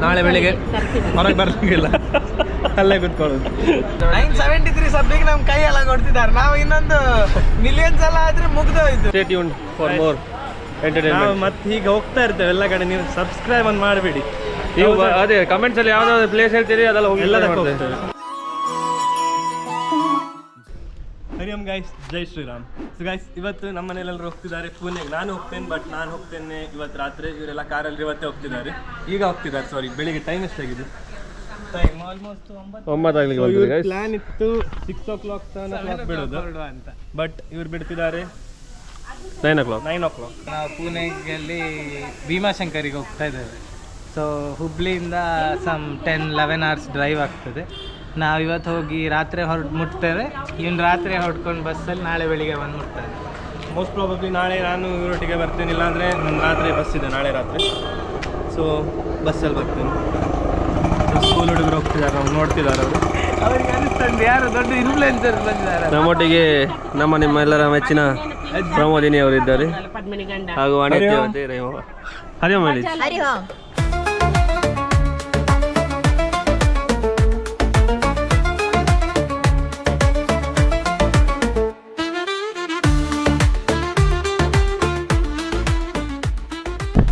ನಾಳೆ ಬೆಳಿಗ್ಗೆ ಹೊರಗೆ ಬರ್ಲಿಕ್ಕಿಲ್ಲ, ಅಲ್ಲೇ ಕೂತ್ಕೊಳ್ಳೋದು. 973 ಸಬ್ಬಿಗೆ ನಮ್ಮ ಕೈ ಎಲ್ಲ ಕೊಡ್ತಿದ್ದಾರೆ. ನಾವು ಇನ್ನೊಂದು ಮಿಲಿಯನ್ಸ್ ಎಲ್ಲ ಆದ್ರೆ ಮುಗ್ದೋಯ್ತು. Stay tuned for more entertainment. ಮತ್ತೆ ಹೀಗೆ ಹೋಗ್ತಾ ಇರ್ತೇವೆ ಎಲ್ಲ ಕಡೆ. ನೀವು ಸಬ್ಸ್ಕ್ರೈಬ್ ಅನ್ನು ಮಾಡಬೇಡಿ. ನೀವು ಅದೇ ಕಮೆಂಟ್ಸ್ ಅಲ್ಲಿ ಯಾವ್ದಾದ್ರು ಪ್ಲೇಸ್ ಹೇಳ್ತೀರಿ ಅದೆಲ್ಲ ಹೋಗಿ ಎಲ್ಲದಕ್ಕೂ ಹೋಗ್ತೇವೆ. ಹರಿ ಓಂ ಗೈಸ್, ಜೈ ಶ್ರೀರಾಮ್. ಸೊ ಗೈಸ್, ಇವತ್ತು ನಮ್ಮ ಮನೇಲೆಲ್ಲರೂ ಹೋಗ್ತಿದ್ದಾರೆ ಪುಣೆಗೆ. ನಾನು ಹೋಗ್ತೇನೆ, ಬಟ್ ನಾನು ಹೋಗ್ತೇನೆ ಇವತ್ತು ರಾತ್ರಿ. ಇವರೆಲ್ಲ ಕಾರಲ್ಲಿ ಇವತ್ತೇ ಹೋಗ್ತಿದ್ದಾರೆ. ಈಗ ಹೋಗ್ತಿದ್ದಾರೆ, ಸಾರಿ. ಬೆಳಿಗ್ಗೆ ಟೈಮ್ ಎಷ್ಟಾಗಿದೆ? ಟೈಮ್ ಆಲ್ಮೋಸ್ಟ್ 9 ಪ್ಲಾನ್ ಇತ್ತು 6 o'clock 7 o'clock ಬಿಡೋದು ಅಂತ. ಬಟ್ ಇವ್ರು ಬಿಡ್ತಿದ್ದಾರೆ 9 o'clock. ನಾವು ಪುಣೆಯಲ್ಲಿ ಭೀಮಾಶಂಕರಿಗೆ ಹೋಗ್ತಾ ಇದ್ದೇವೆ. ಸೊ ಹುಬ್ಳಿಯಿಂದ ಸಮ್ 10-11 hours ಡ್ರೈವ್ ಆಗ್ತದೆ. ನಾವು ಇವತ್ತು ಹೋಗಿ ರಾತ್ರಿ ಮುಟ್ತೇವೆ. ಇವನು ರಾತ್ರಿ ಹೊಡ್ಕೊಂಡು ಬಸ್ಸಲ್ಲಿ ನಾಳೆ ಬೆಳಿಗ್ಗೆ ಬಂದು ಮುಟ್ತಾರೆ. ಮೋಸ್ಟ್ ಪ್ರಾಬಬ್ಲಿ ನಾಳೆ ನಾನು ಇವರೊಟ್ಟಿಗೆ ಬರ್ತೇನೆ. ಇಲ್ಲಾಂದರೆ ನನ್ನ ರಾತ್ರಿ ಬಸ್ ಇದೆ ನಾಳೆ ರಾತ್ರಿ. ಸೊ ಬಸ್ಸಲ್ಲಿ ಬರ್ತೇನೆ. ಸ್ಕೂಲ್ ಹುಡುಗರು ಹೋಗ್ತಿದ್ದಾರೆ, ನಾವು ನೋಡ್ತಿದ್ದಾರೆ. ಅವರು ಅವ್ರಿಗೆ ಅನಿಸ್ತಂದು ಯಾರು ದೊಡ್ಡ ಇನ್ಫ್ಲುಯೆನ್ಸರ್ ಬಂದಿದ್ದಾರೆ. ನಮ್ಮೊಟ್ಟಿಗೆ ನಿಮ್ಮೆಲ್ಲರ ಮೆಚ್ಚಿನ ಪ್ರಮೋದಿನಿ ಅವರು ಇದ್ದಾರೆ, ಹಾಗೂ ಹರಿ ಓಂ ಹೇಳಿ.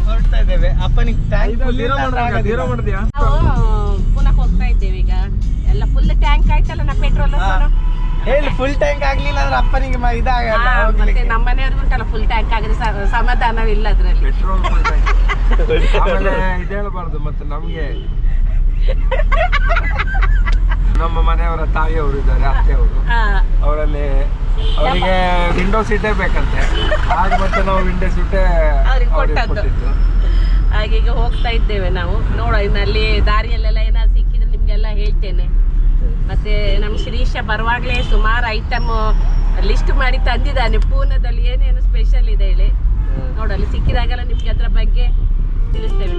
ಹೊರಡ್ತಾ ಇದ್ದೇವೆ. ಅಪ್ಪನಿಗೆ ಪುನಃ ಹೋಗ್ತಾ ಇದ್ದೇವೆ. ಈಗ ಎಲ್ಲ ಫುಲ್ ಟ್ಯಾಂಕ್ ಆಯ್ತಲ್ಲ ನಾ ಪೆಟ್ರೋಲ್. ಹೇಳಿ, ಫುಲ್ ಟ್ಯಾಂಕ್ ಆಗ್ಲಿಲ್ಲ ಅಂದ್ರೆ ಅಪ್ಪನಿಗೆ ಇದಾಗಲ್ಲ. ಮತ್ತೆ ನಮ್ಮ ಮನೆಯವ್ರಿಗೆ ಉಂಟಲ್ಲ ಫುಲ್ ಟ್ಯಾಂಕ್ ಆಗಿದೆ, ಸಮಾಧಾನವಿಲ್ಲ ಅದ್ರಲ್ಲಿ. ಇದು ಹೇಳಬಾರ್ದು. ಮತ್ತೆ ನಮ್ಗೆ ನಮ್ಮ ಮನೆಯವರ ತಾಯಿಯವರು ಇದ್ದಾರೆ, ಅತ್ತೆಯವರು. ಅವರಲ್ಲಿ ಅವರಿಗೆ ವಿಂಡೋ ಸೀಟೇ ಬೇಕಂತೆ. ಆಗ ಮತ್ತೆ ನಾವು ವಿಂಡೋ ಸೀಟೇ ಅವ್ರಿಗೆ ಕೊಟ್ಟದ್ದು. ಹಾಗೆ ಈಗ ಹೋಗ್ತಾ ಇದ್ದೇವೆ ನಾವು. ನೋಡೋ ಇನ್ನಲ್ಲಿ ದಾರಿಯಲ್ಲೆಲ್ಲ ಏನಾದ್ರು ಸಿಕ್ಕಿದ್ರೆ ನಿಮ್ಗೆಲ್ಲ ಹೇಳ್ತೇನೆ. ಮತ್ತೆ ನಮ್ಮ ಶ್ರೀಶ ಬರುವಾಗಲೇ ಸುಮಾರು ಐಟಮ್ ಲಿಸ್ಟ್ ಮಾಡಿ ತಂದಿದ್ದಾನೆ. ಪೂನಾದಲ್ಲಿ ಏನೇನು ಸ್ಪೆಷಲ್ ಇದೆ ಹೇಳಿ. ನೋಡಲ್ಲಿ ಸಿಕ್ಕಿದಾಗೆಲ್ಲ ನಿಮ್ಗೆ ಅದ್ರ ಬಗ್ಗೆ ತಿಳಿಸ್ತೇವೆ.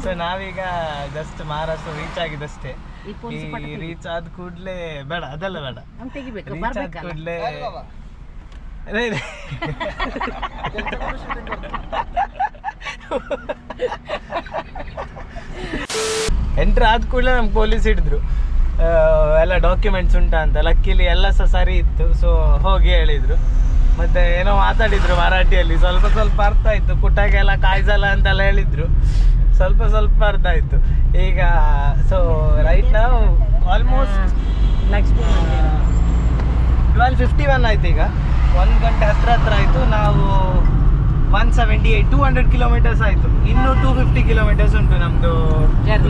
ಸೊ ನಾವೀಗ ಜಸ್ಟ್ ಮಹಾರಾಷ್ಟ್ರ ರೀಚ್ ಆಗಿದಷ್ಟೇ. ಈ ರೀಚ್ ಆದ ಕೂಡಲೇ ಬೇಡ, ಅದೆಲ್ಲ ಬೇಡ. ರೀಚ್ ಆದ ಕೂಡಲೇ ಎಂಟ್ರ್ ಆದ ಕೂಡಲೇ ನಮ್ಗೆ ಪೊಲೀಸ್ ಹಿಡಿದ್ರು. ಎಲ್ಲ ಡಾಕ್ಯುಮೆಂಟ್ಸ್ ಉಂಟಾ ಅಂತ. ಲಕ್ಕಿಲಿ ಎಲ್ಲ ಸರಿ ಇತ್ತು. ಸೊ ಹೋಗಿ ಹೇಳಿದ್ರು. ಮತ್ತೆ ಏನೋ ಮಾತಾಡಿದ್ರು ಮರಾಠಿಯಲ್ಲಿ. ಸ್ವಲ್ಪ ಅರ್ಥ ಆಯ್ತು. ಕುಟ್ಟಾಗೆಲ್ಲ ಕಾಯ್ಸಲ್ಲ ಅಂತೆಲ್ಲ ಹೇಳಿದ್ರು. ಸ್ವಲ್ಪ ಅರ್ಥ ಆಯ್ತು. ಈಗ ಸೊ ರೈಟ್ ನಾವು ಆಲ್ಮೋಸ್ಟ್ ನೆಕ್ಸ್ಟ್ 12:51 ಆಯ್ತು. ಈಗ 1 ಗಂಟೆ ಹತ್ರ ಆಯಿತು. ನಾವು 178 200 ಕಿಲೋಮೀಟರ್ಸ್ ಆಯಿತು. ಇನ್ನೂ 250 ಕಿಲೋಮೀಟರ್ಸ್ ಉಂಟು ನಮ್ಮದು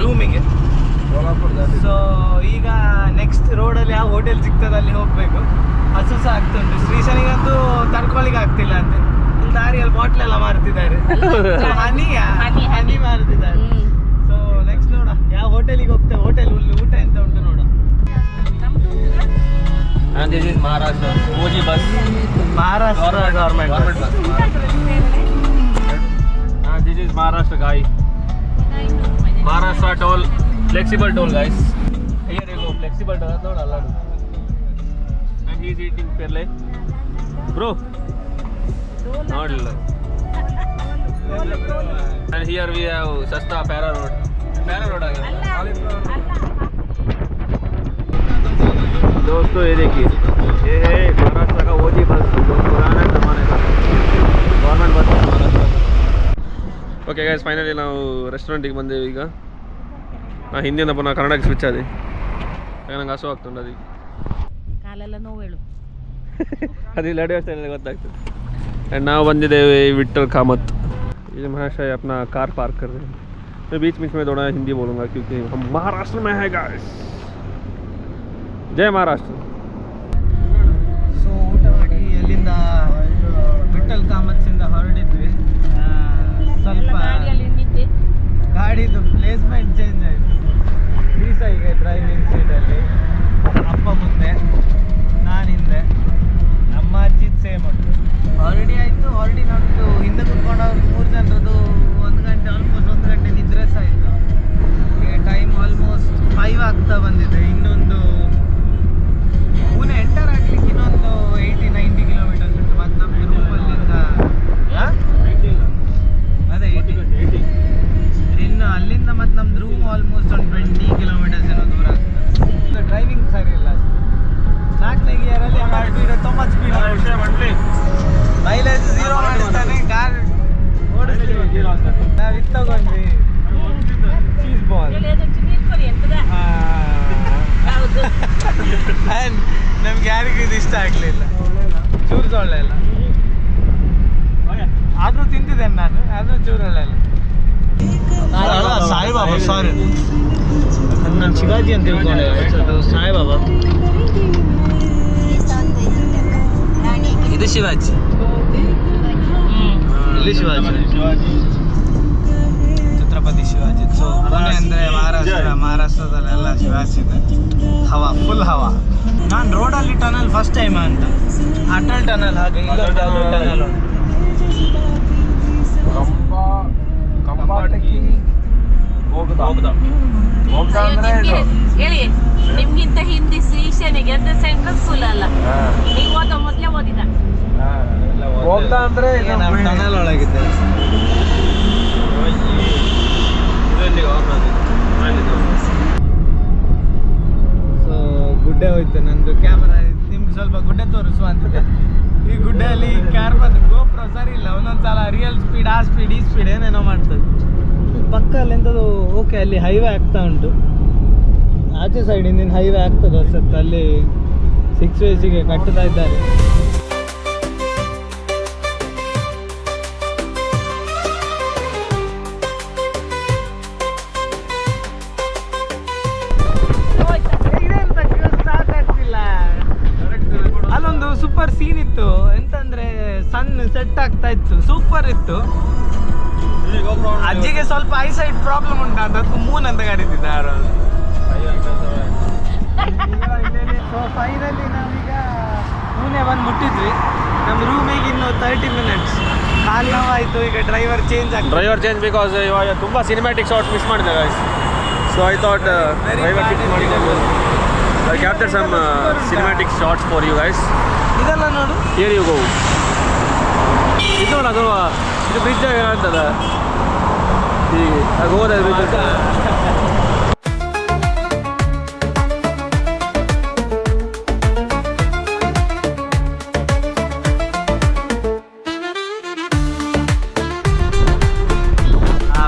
ರೂಮಿಗೆ. ಸೊ ಈಗ ನೆಕ್ಸ್ಟ್ ರೋಡಲ್ಲಿ ಯಾವ ಹೋಟೆಲ್ ಸಿಗ್ತದೆ ಅಲ್ಲಿ ಹೋಗಬೇಕು. ಹಸು ಸಹ ಆಗ್ತುಂಟು. ಶ್ರೀಶನಿಗಂತೂ ತಡ್ಕೊಳಿಕ್ಕೆ ಆಗ್ತಿಲ್ಲ ಅಂತೆ. ಇಲ್ಲಿ ದಾರಿಯಲ್ಲಿ ಬಾಟ್ಲ್ ಎಲ್ಲ ಮಾರ್ತಿದ್ದಾರೆ. ಹನಿ ಮಾರ್ತಿದ್ದಾರೆ. ಸೊ ನೆಕ್ಸ್ಟ್ ನೋಡ ಯಾವ ಹೋಟೆಲಿಗೆ ಹೋಗ್ತೇವೆ. ಹೋಟೆಲ್ ಊಟ ಎಂತ ಉಂಟು ನೋಡ. And this is Maharashtra OG bus. Maharashtra government bus. And this is Maharashtra guy. Maharashtra toll, flexible toll guys. Here you go, flexible toll. That's not allowed. And he is eating perle. Bro. Not allowed. And here we have Sasta Para Road. Para Road again. दोस्तों ये देखिए, ये है महाराष्ट्र का ओजी बस, जो पुराना जमाने का गवर्नमेंट बस है महाराष्ट्र का. ಓಕೆ ಗೈಸ್, ಫೈನಲಿ ನಾವು ರೆಸ್ಟೋರೆಂಟಿಗೆ ಬಂದೇವೆ. ಈಗ ನಾ ಹಿಂದಿಯಿಂದ ಪುನಃ ಕನ್ನಡಕ್ಕೆ ಸ್ವಿಚ್ ಆದೆ. ನಂಗೆ ಹಸು ಆಗ್ತುಂಟು. ಅದಕ್ಕೆ ಕಾಲೆಲ್ಲ ನೋವು ಹೇಳು. ಅದು ಇಲ್ಲಿ ನಡೆಯೋ ಗೊತ್ತಾಗ್ತದೆ. ಆ್ಯಂಡ್ ನಾವು ಬಂದಿದ್ದೇವೆ विट्ठल कामत. ये महाराष्ट्र है. अपना कार पार्क कर रहे हैं. मैं बीच में थोड़ा हिंदी बोलूँगा क्योंकि हम महाराष्ट्र में है गाइस. ಜೈ ಮಹಾರಾಷ್ಟ್ರ. ಸೊ ಊಟ ಮಾಡಿ ಅಲ್ಲಿಂದ ವಿಠ್ಠಲ್ ಕಾಮತ್ಸಿಂದ ಹೊರಡಿದ್ವಿ. ಸ್ವಲ್ಪ ಗಾಡಿದು ಪ್ಲೇಸ್ಮೆಂಟ್ ಚೇಂಜ್ ಆಯಿತು. ರೀಸ ಈಗ ಡ್ರೈವಿಂಗ್ ಸೀಟಲ್ಲಿ, ಅಪ್ಪ ಮುಂದೆ, ನಾನು ಹಿಂದೆ, ನಮ್ಮ ಅಜ್ಜಿದು ಸೇಮ್ ಉಂಟು. ಹೊರಡಿ ಆಯಿತು. ಹೊರಡಿ ನಮ್ಮದು ಹಿಂದೆ ಕುತ್ಕೊಂಡವ್ರು 3 ಜನರದ್ದು 1 ಗಂಟೆ, ಆಲ್ಮೋಸ್ಟ್ 1 ಗಂಟೆ ನಿದ್ರೆ ಸಹ ಆಯಿತು. ಈಗ ಟೈಮ್ ಆಲ್ಮೋಸ್ಟ್ 5 ಆಗ್ತಾ ಬಂದಿದೆ. ಇನ್ನೊಂದು ಇಷ್ಟ ಆಗಲಿಲ್ಲ, ಚೂರು ಸಹ ಒಳ್ಳೆ ಇಲ್ಲ. ಆದರೂ ತಿಂತಿದ್ದೇನೆ ನಾನು, ಆದರೂ ಚೂರು ಒಳ್ಳೆ ಇಲ್ಲ. ಸಾಯಿಬಾಬಾ, ಸಾರಿ ನಾನು ಶಿವಾಜಿ ಅಂತ ತಿಳ್ಕೊಂಡೆ, ಅದು ಸಾಯಿಬಾಬಾ. ಇದು ಶಿವಾಜಿ, ಇಲ್ಲಿ ಶಿವಾಜಿ, ಛತ್ರಪತಿ ಶಿವಾಜಿ. ಸೊ ಪುಣೆ ಅಂದರೆ ಮಹಾರಾಷ್ಟ್ರದಲ್ಲೆಲ್ಲ ಶಿವಾಜಿ ಇದೆ. ಹವಾ ಫುಲ್ ಹವಾ. ನಾನು ರೋಡಲ್ಲಿ ಟನಲ್ ಫಸ್ಟ್ ಟೈಮ್ ಅಂತ, ಅಟಲ್ ಟನಲ್ ಹಾಗೆ ಟನಲ್ ಉಂಟು. ಕಂಬಾಟಕಿ ಹೋಗ್ದ ಅಂದ್ರೆ ಇದು ಹೇಳಿ, ನಿಮ್ಗಿಂತ ಹಿಂದಿ ಶ್ರೀಶನಿಗೆ ಅದು ಸೆಂಟ್ರಲ್ ಸ್ಕೂಲ್ ಅಲ್ಲ, ನೀವು ಓದೋ ಮೊದಲೇ ಓದಿದ. ಹೋಗ್ದ ಅಂದ್ರೆ ಇದು ಟನಲ್ ಒಳಗಿದ್ದೆ. ಸೊ ಗುಡ್ಡೆ ಹೋಯ್ತು ನಂದು ಕ್ಯಾಮರಾ. ನಿಮ್ಗೆ ಸ್ವಲ್ಪ ಗುಡ್ಡೆ ತೋರಿಸುವ ಅಂತ. ಈ ಗುಡ್ಡೆಯಲ್ಲಿ ಕ್ಯಾಮ್ರಾದ ಗೋಪ್ರೋ ಸರಿ ಇಲ್ಲ, ಒಂದೊಂದ್ಸಲ ರಿಯಲ್ ಸ್ಪೀಡ್, ಆ ಸ್ಪೀಡ್, ಈ ಸ್ಪೀಡ್ ಏನೇನೋ ಮಾಡ್ತದೆ. ಪಕ್ಕಲ್ಲಿ ಎಂಥದ್ದು ಓಕೆ, ಅಲ್ಲಿ ಹೈವೇ ಆಗ್ತಾ ಉಂಟು. ಆಚೆ ಸೈಡ್ ಇಂದಿನ ಹೈವೇ ಆಗ್ತದೆ ಹೊಸತ್ತು, ಅಲ್ಲಿ 6 ways ಕಟ್ಟುತ್ತಾ ಇದ್ದಾರೆ. ಅಲ್ಲೊಂದು ಸೂಪರ್ ಸೀನ್ ಇತ್ತು, ಎಂತಂದ್ರೆ ಸನ್ ಸೆಟ್ ಆಗ್ತಾ ಇತ್ತು, ಸೂಪರ್ ಇತ್ತು. ಅಜ್ಜಿಗೆ ಸ್ವಲ್ಪ ಐಸೈಟ್ ಪ್ರಾಬ್ಲಮ್ ಉಂಟು ಅಂತ ಅದಕ್ಕೆ ಮೂನ್ ಅಂತ ಕರೀತಿದ್ದಾರೆ. ಸೊ ಫೈನಲಿ ನಾವೀಗ ಪುಣೆ ಬಂದು ಮುಟ್ಟಿದ್ವಿ. ನಮ್ಮ ರೂಮಿಗೆ ಇನ್ನು 30 minutes. ಖಾಲಿ ಆಯಿತು. ಈಗ ಡ್ರೈವರ್ ಚೇಂಜ್ ಬಿಕಾಸ್ ಇವಾಗ ತುಂಬ ಸಿನಿಮ್ಯಾಟಿಕ್ ಶಾರ್ಟ್ಸ್ ಮಿಸ್ ಮಾಡಿದೆ guys. So I thought driver fix ಮಾಡಿದ್ದೆ. I captured some cinematic shots for you guys. ಇದೆಲ್ಲ ನೋಡು. Here you go. ಇದು ನೋಡು, ಅದು ಇದು ಬ್ರಿಡ್ಜ್ ಅಂತದ, ಈ ಗೋದ ಬ್ರಿಡ್ಜ್ ಅಂತ.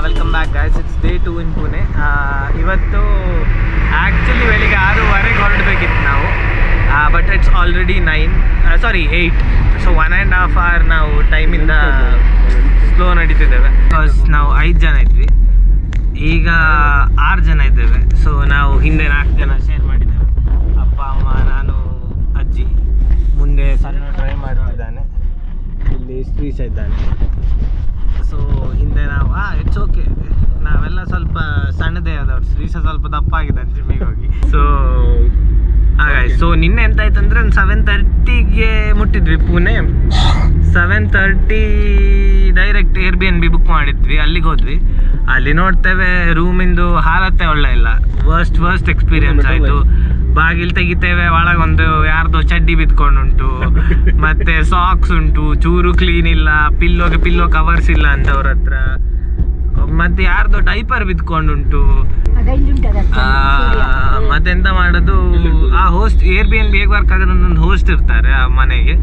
Welcome back guys, it's day 2 ಇನ್ ಪುಣೆ. ಇವತ್ತು ಆ್ಯಕ್ಚುಲಿ ಬೆಳಿಗ್ಗೆ 6:30 ಹೊರಡಬೇಕಿತ್ತು ನಾವು, but it's already 8. So 1.5 hour ನಾವು ಟೈಮಿಂದ ಸ್ಲೋ ನಡೀತಿದ್ದೇವೆ. ಬಿಕಾಸ್ ನಾವು 5 ಜನ ಇದ್ವಿ, ಈಗ 6 ಜನ ಇದ್ದೇವೆ. ಸೊ ನಾವು ಹಿಂದೆ 4 ಜನ ಶೇರ್ ಮಾಡಿದ್ದೇವೆ, ಅಪ್ಪ ಅಮ್ಮ ನಾನು ಅಜ್ಜಿ. ಮುಂದೆ ಸಣ್ಣ ಡ್ರೈವ್ ಮಾಡ್ತಿದ್ದಾನೆ, ಇಲ್ಲಿ ಶ್ರೀಶ ಇದ್ದಾನೆ. ಸೊ ಹಿಂದೆ ನಾವು ಇಟ್ಸ್ ಓಕೆ, ನಾವೆಲ್ಲ ಸ್ವಲ್ಪ ಸಣ್ಣದೇ ಆದವ್ರು. ಶ್ರೀಶ ಸ್ವಲ್ಪ ದಪ್ಪ ಆಗಿದ್ದಾನೆ ಜಿಮ್ಮಿಗೆ ಹೋಗಿ. ಸೊ ಹಾಗಾಗಿ ಸೊ ನಿನ್ನೆ ಎಂತ ಆಯ್ತಂದ್ರೆ ಒಂದು 7:30ಗೆ ಮುಟ್ಟಿದ್ವಿ ಪುಣೆ. 7:30 ಡೈರೆಕ್ಟ್ Airbnb ಬುಕ್ ಮಾಡಿದ್ವಿ, ಅಲ್ಲಿಗೆ ಹೋದ್ವಿ. ಅಲ್ಲಿ ನೋಡ್ತೇವೆ ರೂಮಿಂದು ಹಾಲತ್ತೆ ಒಳ್ಳೆ ಇಲ್ಲ, ವರ್ಸ್ಟ್ ಎಕ್ಸ್ಪೀರಿಯನ್ಸ್ ಆಯಿತು. ಬಾಗಿಲು ತೆಗಿತೇವೆ, ಒಳಗೊಂದು ಯಾರ್ದೋ ಚಡ್ಡಿ ಬಿದ್ಕೊಂಡುಂಟು, ಮತ್ತೆ ಸಾಕ್ಸ್ ಉಂಟು, ಚೂರು ಕ್ಲೀನ್ ಇಲ್ಲ, ಪಿಲ್ಲೋ ಕವರ್ಸ್ ಇಲ್ಲ ಅಂತ ಅವ್ರ ಹತ್ರ, ಮತ್ತೆ ಯಾರ್ದೋ ಡೈಪರ್ ಬಿದ್ಕೊಂಡುಂಟು. ಮತ್ತೆಂತ ಮಾಡೋದು, ಆ ಹೋಸ್ಟ್ Airbnb ಹೇಗೆ ವರ್ಕ್ ಆಗೋದು, ಒಂದೊಂದು ಹೋಸ್ಟ್ ಇರ್ತಾರೆ ಆ ಮನೆಗೆ.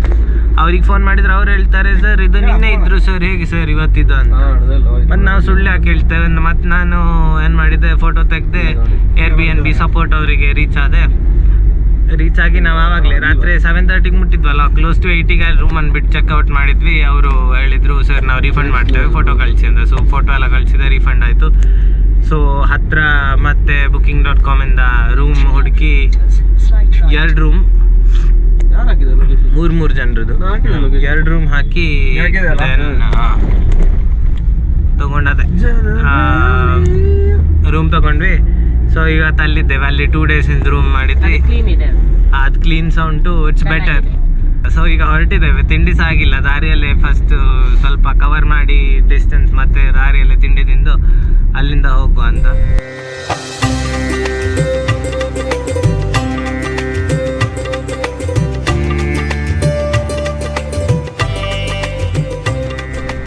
ಅವ್ರಿಗೆ ಫೋನ್ ಮಾಡಿದ್ರೆ ಅವ್ರು ಹೇಳ್ತಾರೆ, ಸರ್ ಇದು ನಿನ್ನೆ ಇದ್ರು ಸರ್, ಹೇಗೆ ಸರ್ ಇವತ್ತಿದ್ದು ಅಂತ. ಮತ್ತು ನಾವು ಸುಳ್ಳು ಯಾಕೆ ಹೇಳ್ತೇವೆ. ಮತ್ತು ನಾನು ಏನು ಮಾಡಿದೆ, ಫೋಟೋ ತೆಗೆದೆ, Airbnb ಸಪೋರ್ಟ್ ಅವರಿಗೆ ರೀಚ್ ಆಗಿ ನಾವು ಆವಾಗಲೇ ರಾತ್ರಿ 7:30ಗೆ ಮುಟ್ಟಿದ್ವಲ್ಲ, ಕ್ಲೋಸ್ ಟು 8ಗೆ ರೂಮನ್ನು ಬಿಟ್ಟು ಚೆಕ್ಔಟ್ ಮಾಡಿದ್ವಿ. ಅವರು ಹೇಳಿದರು, ಸರ್ ನಾವು ರೀಫಂಡ್ ಮಾಡ್ತೇವೆ, ಫೋಟೋ ಕಳಿಸಿ ಅಂತ. ಸೊ ಫೋಟೋ ಎಲ್ಲ ಕಳಿಸಿದೆ, ರೀಫಂಡ್ ಆಯಿತು. ಸೊ ಹತ್ತಿರ ಮತ್ತೆ booking.com ಇಂದ ರೂಮ್ ಹುಡುಕಿ 2 ರೂಮ್, 3 ಜನರದು 2 ರೂಮ್ ಹಾಕಿ ತಗೊಂಡದೆ ರೂಮ್ ತಗೊಂಡ್ವಿ. ಸೊ ಇವತ್ತು ಅಲ್ಲಿದ್ದೇವೆ, ಅಲ್ಲಿ 2 days ರೂಮ್ ಮಾಡಿದ್ವಿ. ಅದು ಕ್ಲೀನ್ ಸಹ ಉಂಟು, ಇಟ್ಸ್ ಬೆಟರ್. ಸೊ ಈಗ ಹೊರಟಿದ್ದೇವೆ, ತಿಂಡಿ ಸಹ ಆಗಿಲ್ಲ. ದಾರಿಯಲ್ಲೇ ಫಸ್ಟ್ ಸ್ವಲ್ಪ ಕವರ್ ಮಾಡಿ ಡಿಸ್ಟೆನ್ಸ್, ಮತ್ತೆ ದಾರಿಯಲ್ಲೇ ತಿಂಡಿ ತಿಂದು ಅಲ್ಲಿಂದ ಹೋಗುವ ಅಂತ.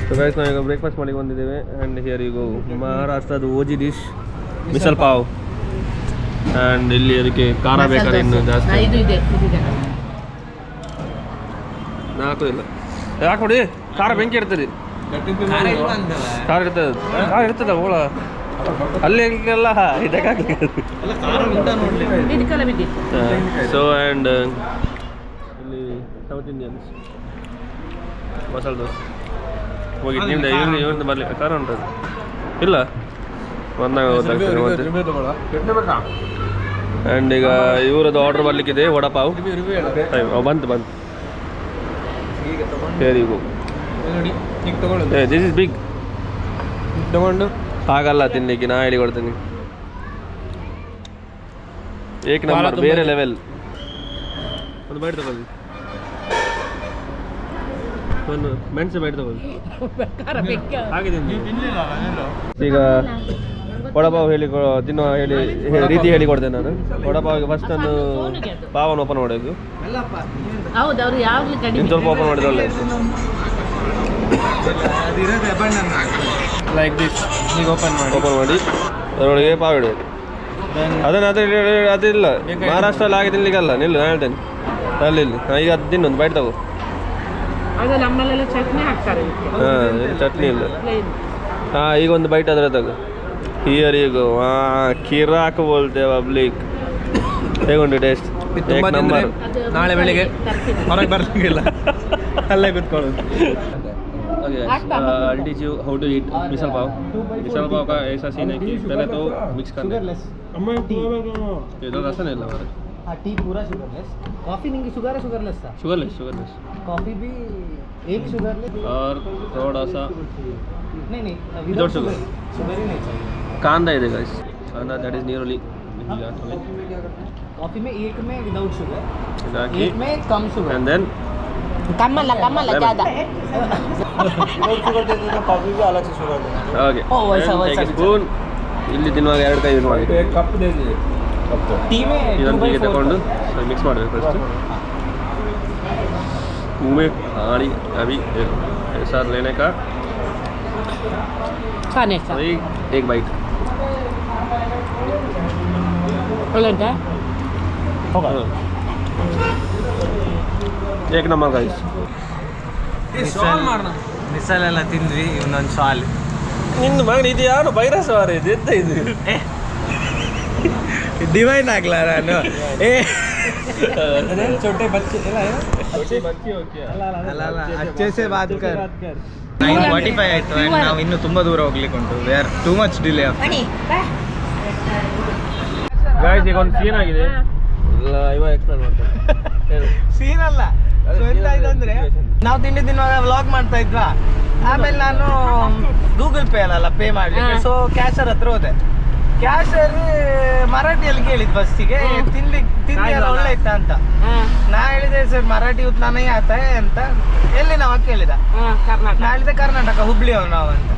ಸೊ ಗೈಸ್ ನಾವೀಗ ಬ್ರೇಕ್ಫಾಸ್ಟ್ ಮಾಡಿ ಬಂದಿದ್ದೇವೆ. ಆ್ಯಂಡ್ ಹಿಯರ್ ಯು ಗೋ, ಮಹಾರಾಷ್ಟ್ರದ ಓಜಿ ಡಿಶ್ ಮಿಸಲ್ ಪಾವ್. ಆ್ಯಂಡ್ ಇಲ್ಲಿ ಅದಕ್ಕೆ ಖಾರ ಬೇಕಾದ್ರೆ ಇನ್ನು ಜಾಸ್ತಿ. 5 ಇದೆ. 4 ಇಲ್ಲ, ಯಾಕೆ ನೋಡಿ, ಖಾರ ಬೆಂಕಿ ಇರ್ತದೆ, ಖಾರ ಇರ್ತದೆ ಓಳ ಅಲ್ಲೆಲ್ಲ ಇದಕ್ಕಾಗಲಿಕ್ಕೆ. ಸೊ ಆ್ಯಂಡ್ ಇಲ್ಲಿ ಸೌತ್ ಇಂಡಿಯನ್ಸ್ ಮಸಾಲೆ ದೋಸೆ ಹೋಗಿ ನಿಮ್ದು ಇವ್ರದ್ದು ಬರಲಿ ಖಾರ ಉಂಟದು ಇಲ್ಲ ಬಂದಾಗ ಆ್ಯಂಡ್ ಈಗ ಇವರದ್ದು ಆರ್ಡ್ರ್ ಬರಲಿಕ್ಕಿದೆ ವಡಪಾವ್ ಬಂತು very good this is big ತಗೊಂಡು ಆಗಲ್ಲ ತಿನ್ನಲಿಕ್ಕೆ ನಾ ಹೇಳಿ ಕೊಡ್ತೀನಿ ಏಕ್ ನಂಬರ್ ಬೇರೆ ಲೆವೆಲ್ ಒಂದು ಬೈಟ್ ತಗೊಳ್ಳಿ ಒಂದು ಮೆಣಸು ಬೈಟ್ ತಗೊಳ್ಳಿ ಹಾಗೆ ಈಗ ವಡಪಾವ್ ತಿನ್ನುವ ರೀತಿ ಹೇಳಿ ಕೊಡ್ತೇನೆ ನಾನು ವಡಪಾವಿಗೆ ಫಸ್ಟ್ ಒಂದು ಪಾವನ ಓಪನ್ ಮಾಡೋದು ಹೌದು ಅವ್ರು ಯಾವಾಗಲೂ ಇನ್ನು ಸ್ವಲ್ಪ ಓಪನ್ ಮಾಡಿದ್ರೆ ಒಳ್ಳೆ ಲೈಕ್ ದಿಸ್ ಈಗ ಓಪನ್ ಮಾಡಿ ಅದರೊಳಗೆ ಪಾವ್ ಇಡೋದು ಅದನ್ನು ಅದಿಲ್ಲ ಮಹಾರಾಷ್ಟ್ರಲ್ಲಿ ಹಾಗೆ ತಿನ್ಲಿಕ್ಕಲ್ಲ ನಿಲ್ಲು ನಾನು ಹೇಳ್ತೇನೆ ಅಲ್ಲಿ ಈಗ ಅದು ತಿನ್ನೊಂದು ಬೈಟ್ ತಗೋ ಅದು ನಮ್ಮಲ್ಲೆಲ್ಲ ಚಟ್ನಿ ಹಾಕ್ತಾರೆ ಹಾಂ ಚಟ್ನಿ ಇಲ್ಲ ಹಾಂ ಈಗ ಒಂದು ಬೈಟ್ ಅದರ ತಗೋ ಹಿಯರ್ ಈಗ ಕಿರಾಕ್ ಬೋಲ್ತೆ ಪಬ್ಲಿಕ್ ಹೇಗುಂಟು ಟೇಸ್ಟ್ ನಂಬರ್ ನಾಳೆ ಬೆಳಿಗ್ಗೆ ಹೊರಗೆ ಬರ್ಲಿಕ್ಕಿಲ್ಲ ಅಲ್ಲೇ ಕೂತ್ಕೊಳ್ಳೋದು I'll teach you how to eat misal pav. Misal pav का ऐसा सीन है कि पहले तो मिक्स करना है। ये तो रसन है लगा हाँ टी पूरा शुगरलेस कॉफ़ी नहीं शुगर है शुगरलेस था शुगरलेस कॉफ़ी भी एक शुगरलेस और थोड़ा सा नहीं Without sugar. शुगर ही नहीं चाहिए कांदा है guys. कांदा that is nearly कॉफ़ी में एक में विदाउट शुगर Exactly. एक में कम शुगर And then कम अला ज़्यादा शुगर देते तो कॉफ़ी भी अलग से शुगर देना okay. Oh, वैसा Take a spoon. ಇಲ್ಲಿ ತಿನ್ನುವಾಗ ಎರಡು ಕೈ ಯೂಸ್ ಮಾಡಿ ಕಪ್ टी में ಇದನ್ನು ಹೀಗೆ ತಗೊಂಡು ಮಿಕ್ಸ್ ಮಾಡಬೇಕು ಫಸ್ಟ್ में पानी अभी एक साथ लेने का खाने का वही एक बाइट होगा एक नंबर गाइस ಮಿಸಲೆಲ್ಲ ತಿಂದ್ವಿ ಇನ್ನೊಂದು ಸಾಲ್ ನಿನ್ನ ಮಗನ ಇದು ಯಾರು ವೈರಸ್ ವಾರ ಇದು ಎಂತ ಇದು ಡಿವೈನ್ ಆಗ್ಲಾ ನಾನು छोटे बच्चे अच्छे से बात कर 9:45 ಆಯ್ತು and ನಾವು ಇನ್ನೂ ತುಂಬಾ ದೂರ ಹೋಗ್ಲಿಕ್ಕೆ ಉಂಟು we are too much delay guys ಈಗ ಒಂದು ಸೀನ್ ಆಗಿದೆ ಇವಾಗ ಎಕ್ಸ್ಪ್ಲೇನ್ ಮಾಡ್ತೇನೆ ಸೀನ್ ಅಲ್ಲ ಸೊ ಎಂತ ಆಯ್ತಂದ್ರೆ ನಾವು ತಿಂಡಿ ತಿನ್ನುವಾಗ ವ್ಲಾಗ್ ಮಾಡ್ತಾ ಇದ್ವಾ ಆಮೇಲೆ ನಾನು ಗೂಗಲ್ ಪೇ ಅಲ್ಲ ಪೇ ಮಾಡ್ಲಿಕ್ಕೆ ಸೊ ಕ್ಯಾಶರ್ ಹತ್ರ ಹೋದೆ ಕ್ಯಾಶರ್ ಮರಾಠಿಯಲ್ಲಿ ಕೇಳಿದ್ ಫಸ್ಟಿಗೆ ತಿಂಡಿ ಎಲ್ಲ ಒಳ್ಳೆ ಇತ್ತ ಅಂತ ನಾ ಹೇಳಿದೆ ಸರ್ ಮರಾಠಿ ಉತ್ನಾನೇ ಆತ ಅಂತ ಎಲ್ಲಿ ನಾವು ಕೇಳಿದ ನಾ ಹೇಳಿದೆ ಕರ್ನಾಟಕ ಹುಬ್ಳಿ ಅವ್ರು ನಾವು ಅಂತ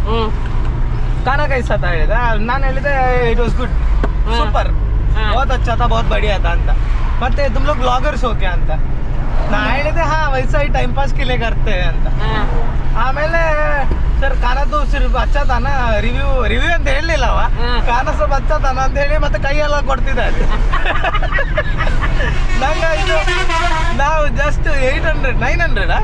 खाना कैसा था ಹೇಳಿದ ನಾನು ಹೇಳಿದೆ ಇಟ್ ವಾಸ್ ಗುಡ್ ಸೂಪರ್ बहुत अच्छा था बहुत बढ़िया था ಅಂತ ಮತ್ತೆ तुम लोग ब्लॉगर्स हो क्या ಅಂತ ನಾ ಹೇಳಿದೆ ಹಾ वैसा ही टाइम पास के लिए करते हैं ಅಂತ ಆಮೇಲೆ ಸರ್ ಖಾನಾ तो सिर्फ अच्छा था ना ರಿವ್ಯೂ ಅಂತ ಹೇಳಲಿಲ್ಲ ಅವ ಖಾನಾ ಸ್ವಲ್ಪ अच्छा था ना ಅಂತ ಹೇಳಿ ಮತ್ತೆ ಕೈಯೆಲ್ಲ ಕೊಡ್ತಿದ್ದಾರೆ ನಂಗೆ ಇದು ನಾವು ಜಸ್ಟ್ 900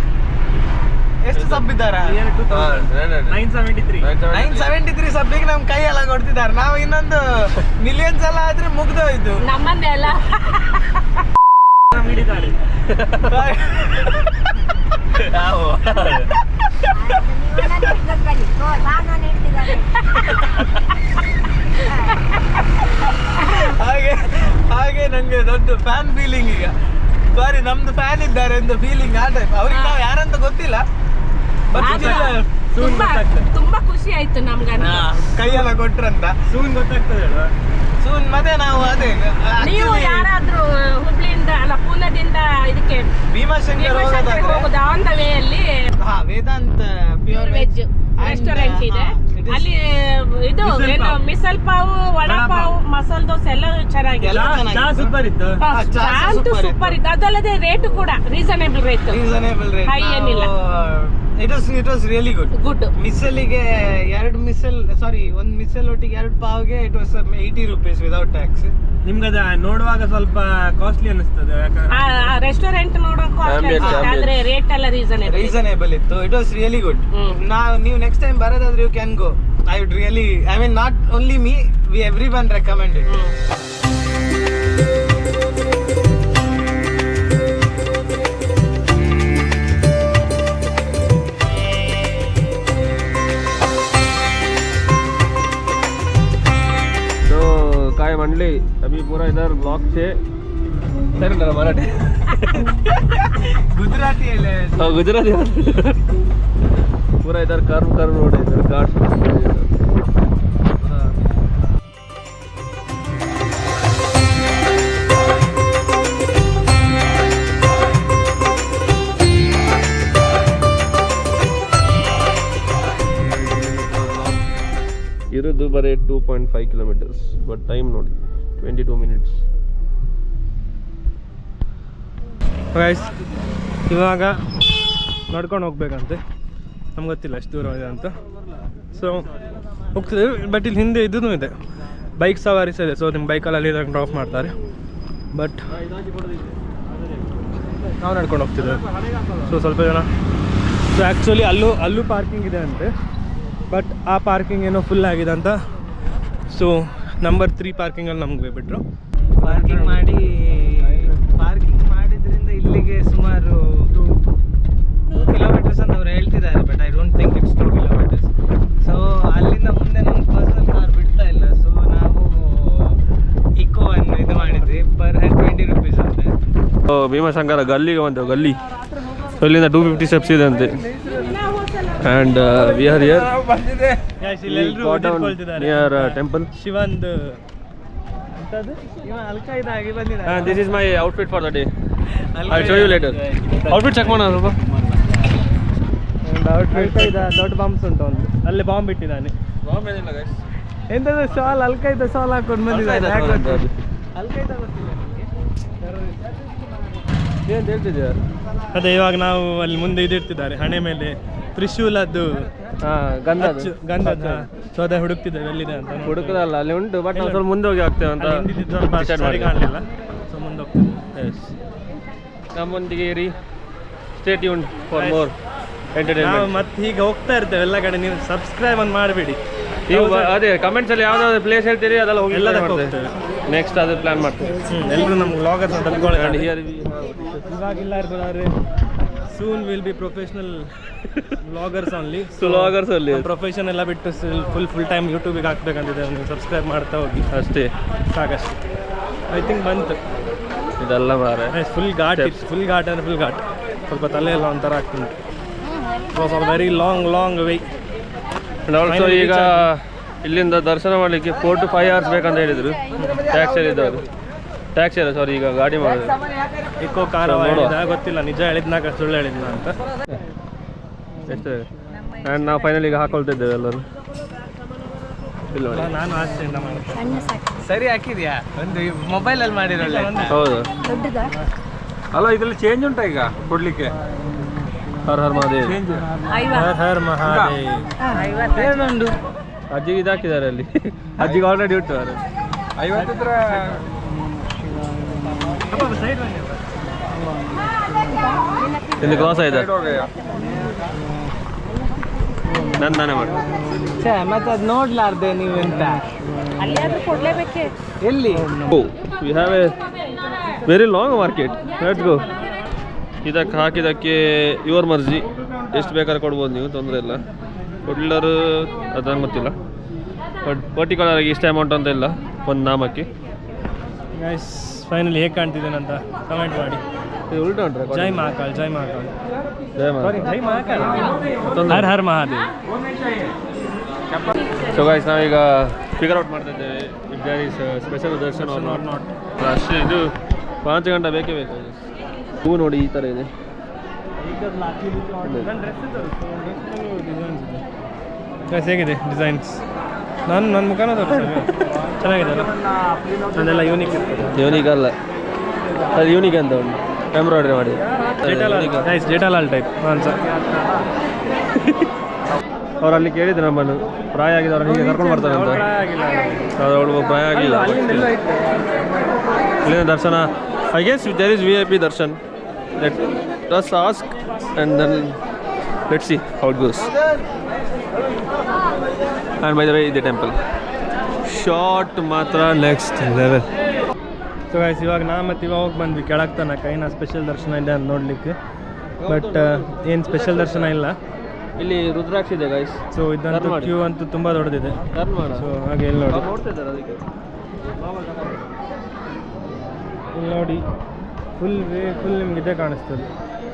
ಎಷ್ಟು ಸಬ್ ಇದ್ದಾರ 973 ಸಬ್ಬಿಗೆ ನಮ್ ಕೈ ಎಲ್ಲ ಕೊಡ್ತಿದ್ದಾರೆ ನಾವು ಇನ್ನೊಂದು ಮಿಲಿಯನ್ಸ್ ಎಲ್ಲ ಆದ್ರೆ ಮುಗ್ದೋಯ್ತು ನಮ್ಮನ್ನೆಲ್ಲ ಹಾಗೆ ನಂಗೆ ದೊಡ್ಡ ಫ್ಯಾನ್ ಫೀಲಿಂಗ್ ಈಗ ಸಾರಿ ನಮ್ದು ಫ್ಯಾನ್ ಇದ್ದಾರೆ ಅಂತ ಫೀಲಿಂಗ್ ಆ ಟೈಪ್ ಅವ್ರಿಗೆ ನಾವು ಯಾರಂತ ಗೊತ್ತಿಲ್ಲ ತುಂಬಾ ಖುಷಿ ಆಯ್ತು ನಮ್ಗೆ ಕೈಯೆಲ್ಲ ಕೊಟ್ರಂತ ಸೂನ್ ಗೊತ್ತಾಗ್ತದೆ ಸೂನ್ ಮತ್ತೆ ನಾವು ಅದೇ ನೀವು ಯಾರಾದ್ರೂ ಹುಬ್ಳಿಯಿಂದ ಅಲ್ಲ ಪೂನಾದಿಂದ ಇದಕ್ಕೆ ಭೀಮಾಶಂಕರ್ ಹೋಗೋದು ಆನ್ ದ ವೇ ಅಲ್ಲಿ ಹಾ ವೇದಾಂತ್ ಪ್ಯೂರ್ ವೆಜ್ ರೆಸ್ಟೋರೆಂಟ್ ಇದೆ ಅಲ್ಲಿ ಇದು ಏನು ಮಿಸಲ್ ಪಾವು ವಡಾ ಪಾವು ಮಸಾಲೆ ದೋಸೆ ಎಲ್ಲ ಚೆನ್ನಾಗಿದೆ ಸೂಪರ್ ಇತ್ತು ಸೂಪರ್ ಇತ್ತು ಅದಲ್ಲದೆ ರೇಟು ಕೂಡ ರೀಸನೇಬಲ್ ರೇಟ್ ಹೈ ಏನಿಲ್ಲ ಇಟ್ ವಾಸ್ ರಿಯಲಿ ಗುಡ್ ಮಿಸಲಿಗೆ ಒಂದು ಮಿಸಲ್ ಒಟ್ಟಿಗೆ 2 ಪಾವ್ಗೆ it was 80 rupees without tax ನಿಮ್ಗದ ನೋಡುವಾಗ ಸ್ವಲ್ಪ ಕಾಸ್ಟ್ಲಿ ಅನಿಸ್ತದೆ ರೆಸ್ಟೋರೆಂಟ್ ನೋಡೋಕೆ ಆದ್ರೆ ರೇಟ್ ಎಲ್ಲ ರೀಸನೇಬಲ್ ಇತ್ತು ಇಟ್ ವಾಸ್ ರಿಯಲಿ ಗುಡ್ ನೀವು ನೆಕ್ಸ್ಟ್ ಟೈಮ್ ಬರೋದಾದ್ರೆ you can go I would really I mean not only me everyone recommend it finally अभी पूरा इधर ब्लॉक से मराठी गुजराती है गुजराती पूरा इधर कर्व रोड है इधर घाट ಇರೋದು ಬರೀ 2.5 ಕಿಲೋಮೀಟರ್ಸ್ ಬಟ್ ಟೈಮ್ ನೋಡಿ 22 ಮಿನಿಟ್ಸ್. ಗೈಸ್ ಇವಾಗ ನಡ್ಕೊಂಡು ಹೋಗ್ಬೇಕಂತೆ, ನಮ್ಗೆ ಗೊತ್ತಿಲ್ಲ ಎಷ್ಟು ದೂರ ಇದೆ ಅಂತ. ಸೊ ಹೋಗ್ತಿದ್ದೀವಿ, ಬಟ್ ಇಲ್ಲಿ ಹಿಂದೆ ಇದೂ ಇದೆ, ಬೈಕ್ ಸವಾರೀಸ್ ಇದೆ. ಸೊ ನಿಮ್ಮ ಬೈಕಲ್ಲಿ ಅಲ್ಲಿ ಡ್ರಾಪ್ ಮಾಡ್ತಾರೆ, ಬಟ್ ನಾವು ನಡ್ಕೊಂಡು ಹೋಗ್ತಿದ್ದೇವೆ. ಸೊ ಸ್ವಲ್ಪ ಜನ, ಸೊ ಆ್ಯಕ್ಚುಲಿ ಅಲ್ಲೂ ಪಾರ್ಕಿಂಗ್ ಇದೆ ಅಂತೆ, ಬಟ್ ಆ ಪಾರ್ಕಿಂಗ್ ಏನೋ ಫುಲ್ ಆಗಿದೆ ಅಂತ. ಸೊ ನಂಬರ್ 3 ಪಾರ್ಕಿಂಗಲ್ಲಿ ನಮಗೆ ಬಿಟ್ಟರು. ಪಾರ್ಕಿಂಗ್ ಮಾಡಿದ್ರಿಂದ ಇಲ್ಲಿಗೆ ಸುಮಾರು 2 ಕಿಲೋಮೀಟರ್ಸ್ ಅಂತ ಅವ್ರು ಹೇಳ್ತಿದ್ದಾರೆ, but I don't think it's 2 kilometres. So ಅಲ್ಲಿಂದ ಮುಂದೆ ನಮ್ಗೆ ಪರ್ಸನಲ್ ಕಾರ್ ಬಿಡ್ತಾ ಇಲ್ಲ. ಸೊ ನಾವು ಇಕೋ ಅನ್ನು ಇದು ಮಾಡಿದ್ವಿ, ಪರ್ ಹೆಡ್ 20 rupees ಅಂತೆ. ಭೀಮಶಂಕರ ಗಲ್ಲಿಗೆ ಬಂದೆವು, ಗಲ್ಲಿ ಅಲ್ಲಿಂದ 250 ಸ್ಟೆಪ್ಸ್ ಇದೆ ಅಂತೆ. And we are here. Near temple. ಶಿವಂದ್ This is my outfit for the day. I'll show you later. Outfit check ಮಾಡೋಣ ಸ್ವಲ್ಪ. ಔಟ್ಫಿಟ್ ದೊಡ್ಡ ಬಾಂಬ್ಸ್ ಉಂಟು, ಒಂದು ಅಲ್ಲಿ ಬಾಂಬ್ ಇಟ್ಟಿದ್ದಾನೆ. ಬಾಂಬ್ ಏನಿಲ್ಲ ಗೈಸ್, ಎಂತದ್ದು ಶಾಲ್ ಅಲ್ಕೈದ ಶಾಲ್ ಹಾಕೊಂಡು ಬಂದಿದ್ದಾರೆ. ಅಲ್ಕೈದ ಗೊತ್ತಿಲ್ಲ ನಿಮಗೆ, ಏನು ಹೇಳ್ತಿದ್ಯಾ? ಅದೇ ಇವಾಗ ನಾವು ಅಲ್ಲಿ ಮುಂದೆ ಇದಿರ್ತಿದ್ದಾರೆ, ಹಣೆ ಮೇಲೆ ತ್ರಿಶೂಲದ್ದು ಗಂಧದ. ಸೊ ಅದೇ ಹುಡುಕ್ತಿದ್ದೇವೆ ಎಲ್ಲಿದೆ ಅಂತ. ಹುಡುಕದಲ್ಲ, ಅಲ್ಲಿ ಉಂಟು, ಬಟ್ ನಾವು ಸ್ವಲ್ಪ ಮುಂದೆ ಹೋಗಿ ಆಗ್ತೇವೆ ಅಂತ ಸ್ವಲ್ಪ ಸರಿ ಕಾಣಲಿಲ್ಲ. ಸೊ ಮುಂದೆ ಹೋಗ್ತಿದ್ದೇವೆ. ನಮ್ಮೊಂದಿಗೆ ಇರಿ, ಸ್ಟೇ ಟ್ಯೂನ್ಡ್ ಫಾರ್ ಮೋರ್ ನಾವು ಎಂಟರ್ಟೈನ್ಮೆಂಟ್. ಮತ್ತೆ ಹೀಗೆ ಹೋಗ್ತಾ ಇರ್ತೇವೆ ಎಲ್ಲ ಕಡೆ. ನೀವು ಸಬ್ಸ್ಕ್ರೈಬ್ ಒಂದು ಮಾಡಿಬಿಡಿ. ನೀವು ಅದೇ ಕಮೆಂಟ್ಸಲ್ಲಿ ಯಾವ್ದಾದ್ರು ಪ್ಲೇಸ್ ಹೇಳ್ತೀರಿ ಅದೆಲ್ಲ ಹೋಗಿ ಎಲ್ಲದಕ್ಕೆ ಹೋಗ್ತೇವೆ. ನೆಕ್ಸ್ಟ್ ಅದು ಪ್ಲಾನ್ ಮಾಡ್ತೀವಿ. ಎಲ್ಲರೂ ನಮ್ಮ ವ್ಲಾಗರ್ಸ್ ಅಂತ And ಅನ್ಕೊಳ್ಳಿ. here ಇವಾಗಿಲ್ಲ ಇರ್ಬೋದಾದ್ರೆ soon will be professional vloggers only. Vloggers ಅಲ್ಲಿ ಪ್ರೊಫೆಷನ್ ಎಲ್ಲ ಬಿಟ್ಟು ಫುಲ್ ಟೈಮ್ ಯೂಟ್ಯೂಬಿಗೆ ಹಾಕ್ಬೇಕಂತಿದೆ. ನೀವು ಸಬ್ಸ್ಕ್ರೈಬ್ ಮಾಡ್ತಾ ಹೋಗಿ ಅಷ್ಟೇ ಸಾಕಷ್ಟು. ಐ ಥಿಂಕ್ ಬಂತು ಇದೆಲ್ಲ ಮಾರೆ. ಫುಲ್ ಘಾಟ್ ಅಂದರೆ ಫುಲ್ ಘಾಟ್. ಸ್ವಲ್ಪ ತಲೆ ಎಲ್ಲ ಒಂಥರ ಆಗ್ತುಂಟು. Was a very long way. Also ಈಗ ಇಲ್ಲಿಂದ ದರ್ಶನ ಮಾಡಲಿಕ್ಕೆ 4 to 5 hours ಬೇಕಂತ ಹೇಳಿದರು. ಟ್ಯಾಕ್ಸಿಯಲ್ಲಿ ಇದ್ದವರು, ಟ್ಯಾಕ್ಸಿ ಅಲ್ಲ ಸಾರಿ, ಈಗ ಗಾಡಿ ಮಾಡೋದು. ಇಕೋ ಕಾರ್ ಗೊತ್ತಿಲ್ಲ ನಿಜ ಹೇಳಿದ್ನಾಗ ಸುಳ್ಳು ಹೇಳಿದ್ನ ಅಂತ. ಎಷ್ಟೇ ಆ್ಯಂಡ್ ನಾವು ಫೈನಲ್ ಈಗ ಹಾಕೊಳ್ತಿದ್ದೇವೆ ಎಲ್ಲರೂ. ಇಲ್ಲ ನೋಡಿ, ನಾನು ಆಸೆಯಿಂದ ಮಾಡ್ತೇನೆ. ಸರಿ ಹಾಕಿದ್ಯಾ? ಒಂದು ಮೊಬೈಲಲ್ಲಿ ಮಾಡಿರೋಲ್ಲ. ಹೌದು ಅಲ್ಲ, ಇದರಲ್ಲಿ ಚೇಂಜ್ ಉಂಟಾ ಈಗ ಕೊಡ್ಲಿಕ್ಕೆ? ಹರ್ ಹರ್ ಮಹಾದೇವ್. ಹರ್ ಹರ್ ಮಹಾದೇವ್. ಏನೊಂದು ಅಜ್ಜಿಗೆ ಇದಾಕಿದ್ದಾರೆ ಅಲ್ಲಿ, ಅಜ್ಜಿಗೆ ಆಲ್ರೆಡಿ ಉಂಟು. 50 ಇಲ್ಲಿ ಕ್ರಾಸ್ ಆಯ್ತಾ? ನಾನೇ ಮಾಡಿ ಮತ್ತೆ ಅದು ನೋಡ್ಲಾರ್ದೆ ನೀವು ಎಂತ ಅಲ್ಲಿಯಾದ್ರೂ ಕೊಡ್ಲೇಬೇಕೆ? ಎಲ್ಲಿ? We have A very long market. Let's go. ಇದಕ್ಕೆ ಹಾಕಿದ್ದಕ್ಕೆ ಯುವರ್ ಮರ್ಜಿ, ಎಷ್ಟು ಬೇಕಾದ್ರೆ ಕೊಡ್ಬೋದು ನೀವು, ತೊಂದರೆ ಇಲ್ಲ. ಕೊಡ್ಲರು ಅದನ್ನು ಗೊತ್ತಿಲ್ಲ, ಬಟ್ ಪರ್ಟಿಕ್ಯುಲರ್ ಆಗಿ ಇಷ್ಟ ಅಮೌಂಟ್ ಅಂತ ಇಲ್ಲ ಒಂದು ನಾಮಕ್ಕೆ. ಗೈಸ್ ಫೈನಲಿ ಹೇಗೆ ಕಾಣ್ತಿದ್ದೇನೆ ಅಂತ ಕಮೆಂಟ್ ಮಾಡಿ. ಇದು ಉಲ್ಟಾ ಉಂಟ್ರೆ ಜೈ ಮಹಾಕಾಲ್, ಜೈ ಮಹಾಕಾಲ್, ಜಯ ಮಾತಾ. ಜೈ ಮಹಾಕಾಲ್, ಹರ್ ಹರ್ ಮಹಾದೇವ್. ಸೊ ಗೈಸ್ ನಾವೀಗ ಫಿಗರ್ ಔಟ್ ಮಾಡ್ತಿದ್ದೇವೆ if there is special darshan or not. ಅಷ್ಟೇ, ಇದು 5 ಗಂಟೆ ಬೇಕೇ ಬೇಕು. ಹೂ ನೋಡಿ ಈ ಥರ ಇದೆ. ಗೈಸ್ ಹೇಗಿದೆ ಡಿಸೈನ್ಸ್? ನನ್ನ ಮುಖನ ತೋರಿಸ್ತಾರೆ, ಚೆನ್ನಾಗಿದೆ ಅಲ್ಲ? ಅದೆಲ್ಲ ಯೂನಿಕ್ ಇರ್ತದೆ. ಯೂನಿಕ್ ಅಲ್ಲ, ಅದು ಯೂನಿಕ್ ಅಂತ ಉಂಟು, ಎಂಬ್ರಾಯ್ಡ್ರಿ ಮಾಡಿ. ಗೈಸ್ ಜೇಠಾಲಾಲ್ ಟೈಪ್ ಮಾನ್ಸ. ಅವ್ರು ಅಲ್ಲಿ ಕೇಳಿದ್ರು ನಮ್ಮನ್ನು, ಪ್ರಾಯ ಆಗಿದ್ದವ್ರು ಹೀಗೆ ಕರ್ಕೊಂಡು ಬರ್ತಾರೆ ಅಂತ. ಅವಳು ಪ್ರಾಯ ಆಗಿಲ್ಲ. ಇಲ್ಲಿಂದ ದರ್ಶನ, I guess there is VIP darshan. Let us ask and then let's see how it goes. And by the way, the temple short ಮಾತ್ರ next level. ಸೊ ಗೈಸ್ ಇವಾಗ ಮತ್ತೆ ಇವಾಗ ಹೋಗಿ ಬಂದ್ವಿ ಕೆಳಗೆ ತನಕ. ಏನೋ ಸ್ಪೆಷಲ್ ದರ್ಶನ ಇದೆ ಅಂತ ನೋಡಲಿಕ್ಕೆ, ಬಟ್ ಏನು ಸ್ಪೆಷಲ್ ದರ್ಶನ ಇಲ್ಲ. ಇಲ್ಲಿ ರುದ್ರಾಕ್ಷಿ ಇದೆ ಗೈಸ್. ಸೊ ಇದಂತೂ ಕ್ಯೂ ಅಂತೂ ತುಂಬ ದೊಡ್ಡದಿದೆ. ಟರ್ನ್ ಮಾಡ. ಸೊ ಹಾಗೆ ಇಲ್ಲಿ ನೋಡಿ, ನೋಡ್ತಿದ್ದಾರೆ ಅದಕ್ಕೆ. ಇಲ್ಲಿ ನೋಡಿ ಫುಲ್ ನಿಮ್ಗೆ ಇದೇ ಕಾಣಿಸ್ತದೆ.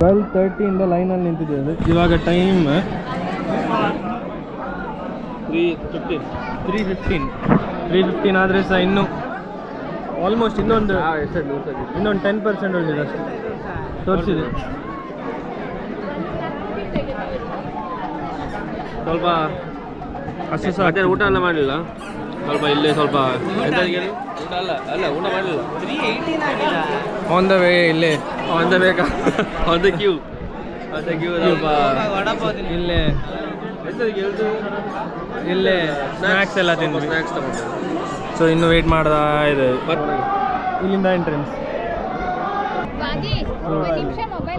12:30 ಲೈನಲ್ಲಿ ನಿಂತಿದ್ದೇವೆ. ಇವಾಗ ಟೈಮ್ 3:15 ಆದರೆ ಸಹ ಇನ್ನೂ ಆಲ್ಮೋಸ್ಟ್ ಇನ್ನೊಂದು 10% ಉಳಿದಿದೆ ಅಷ್ಟೇ ತೋರಿಸಿದೆ. ಸ್ವಲ್ಪ ಅಷ್ಟು ಸಹ ಅದೇ ಊಟ ಎಲ್ಲ ಮಾಡಲಿಲ್ಲ. ಸ್ವಲ್ಪ ಇಲ್ಲೇ ಸ್ವಲ್ಪ ಎಂತ ಊಟ ಅಲ್ಲ ಊಟ ಮಾಡಲಿಲ್ಲ. 318 ಆಗಿದೆ. ಆನ್ ದ ವೇ ಇಲ್ಲೇ ಅಂತ ಬೇಕಾ ಅದು ಕ್ಯೂ ಸ್ವಲ್ಪ ಇಲ್ಲೇ ಸ್ನ್ಯಾಕ್ಸ್ ಎಲ್ಲ ತಿಂದ್ವಿ. ಸ್ನ್ಯಾಕ್ಸ್ ತಗೊಂಡು ಸೊ ಇನ್ನು ವೆಯ್ಟ್ ಮಾಡ್ದಾ ಇದೆ. ಇಲ್ಲಿಂದ ಎಂಟ್ರೆನ್ಸ್.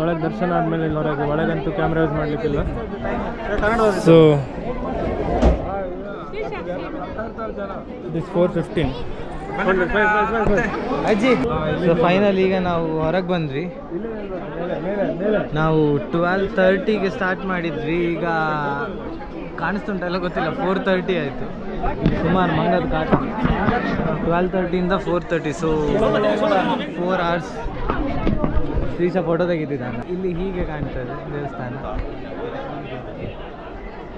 ಒಳಗೆ ದರ್ಶನ ಆದಮೇಲೆ ಇಲ್ಲಿ ಒಳಗಂತೂ ಕ್ಯಾಮ್ರಾ ಯೂಸ್ ಮಾಡಲಿಕ್ಕಿಲ್ಲ. ಸೊ ದಿಸ್ 4:15 ಅಜ್ಜಿ. ಸೊ ಫೈನಲ್ ಈಗ ನಾವು ಹೊರಗೆ ಬಂದ್ವಿ. ನಾವು 12:30ಗೆ ಸ್ಟಾರ್ಟ್ ಮಾಡಿದ್ವಿ. ಈಗ ಕಾಣಿಸ್ತುಂಟೆಲ್ಲ ಗೊತ್ತಿಲ್ಲ, 4:30 ಆಯಿತು. ಸುಮಾರು ಮಂಗದ ಕಾಟ. 12:30ಇಂದ 4:30, ಸೊ 4 hours. ಶ್ರೀಶ ಫೋಟೋ ತೆಗೆದಿದ್ದಾನೆ. ಇಲ್ಲಿ ಹೀಗೆ ಕಾಣ್ತದೆ ದೇವಸ್ಥಾನ.